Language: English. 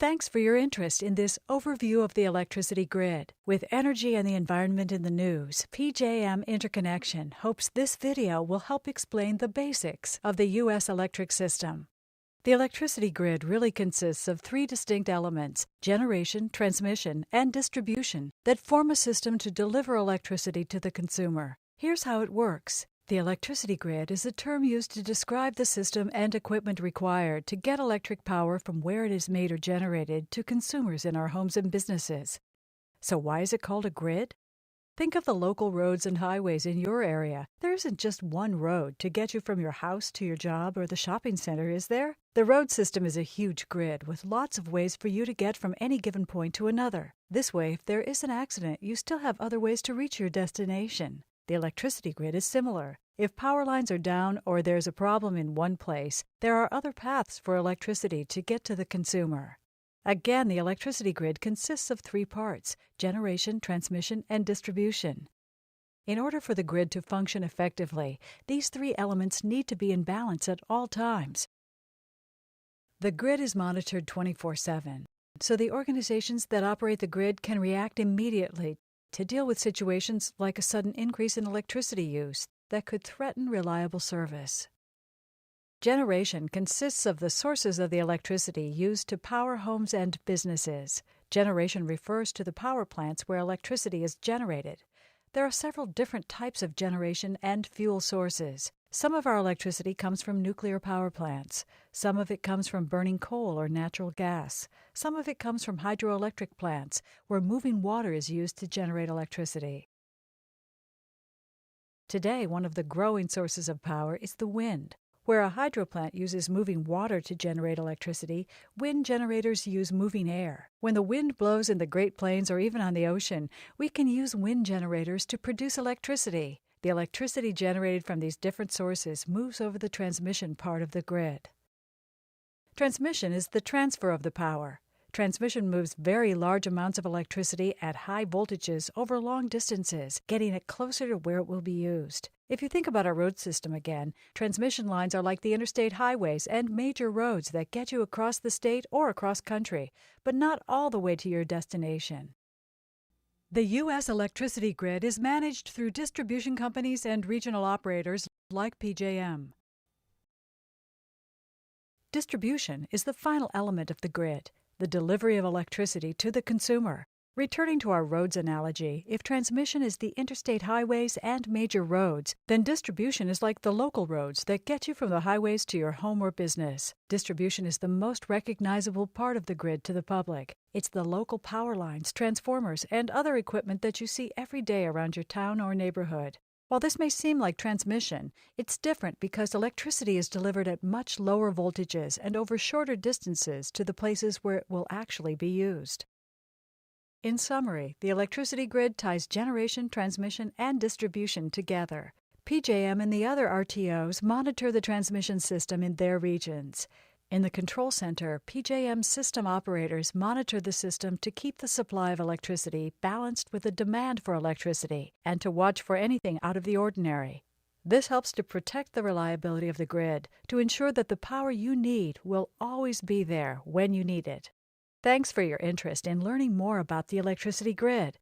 Thanks for your interest in this overview of the electricity grid. With energy and the environment in the news, PJM Interconnection hopes this video will help explain the basics of the U.S. electric system. The electricity grid really consists of three distinct elements: generation, transmission, and distribution that form a system to deliver electricity to the consumer. Here's how it works. The electricity grid is a term used to describe the system and equipment required to get electric power from where it is made or generated to consumers in our homes and businesses. So why is it called a grid? Think of the local roads and highways in your area. There isn't just one road to get you from your house to your job or the shopping center, is there? The road system is a huge grid with lots of ways for you to get from any given point to another. This way, if there is an accident, you still have other ways to reach your destination. The electricity grid is similar. If power lines are down or there's a problem in one place, there are other paths for electricity to get to the consumer. Again, the electricity grid consists of three parts: generation, transmission, and distribution. In order for the grid to function effectively, these three elements need to be in balance at all times. The grid is monitored 24/7, so the organizations that operate the grid can react immediately to deal with situations like a sudden increase in electricity use that could threaten reliable service. Generation consists of the sources of the electricity used to power homes and businesses. Generation refers to the power plants where electricity is generated. There are several different types of generation and fuel sources. Some of our electricity comes from nuclear power plants. Some of it comes from burning coal or natural gas. Some of it comes from hydroelectric plants, where moving water is used to generate electricity. Today, one of the growing sources of power is the wind. Where a hydro plant uses moving water to generate electricity, wind generators use moving air. When the wind blows in the Great Plains or even on the ocean, we can use wind generators to produce electricity. The electricity generated from these different sources moves over the transmission part of the grid. Transmission is the transfer of the power. Transmission moves very large amounts of electricity at high voltages over long distances, getting it closer to where it will be used. If you think about our road system again, transmission lines are like the interstate highways and major roads that get you across the state or across country, but not all the way to your destination. The U.S. electricity grid is managed through distribution companies and regional operators like PJM. Distribution is the final element of the grid, the delivery of electricity to the consumer. Returning to our roads analogy, if transmission is the interstate highways and major roads, then distribution is like the local roads that get you from the highways to your home or business. Distribution is the most recognizable part of the grid to the public. It's the local power lines, transformers, and other equipment that you see every day around your town or neighborhood. While this may seem like transmission, it's different because electricity is delivered at much lower voltages and over shorter distances to the places where it will actually be used. In summary, the electricity grid ties generation, transmission, and distribution together. PJM and the other RTOs monitor the transmission system in their regions. In the control center, PJM system operators monitor the system to keep the supply of electricity balanced with the demand for electricity and to watch for anything out of the ordinary. This helps to protect the reliability of the grid, to ensure that the power you need will always be there when you need it. Thanks for your interest in learning more about the electricity grid.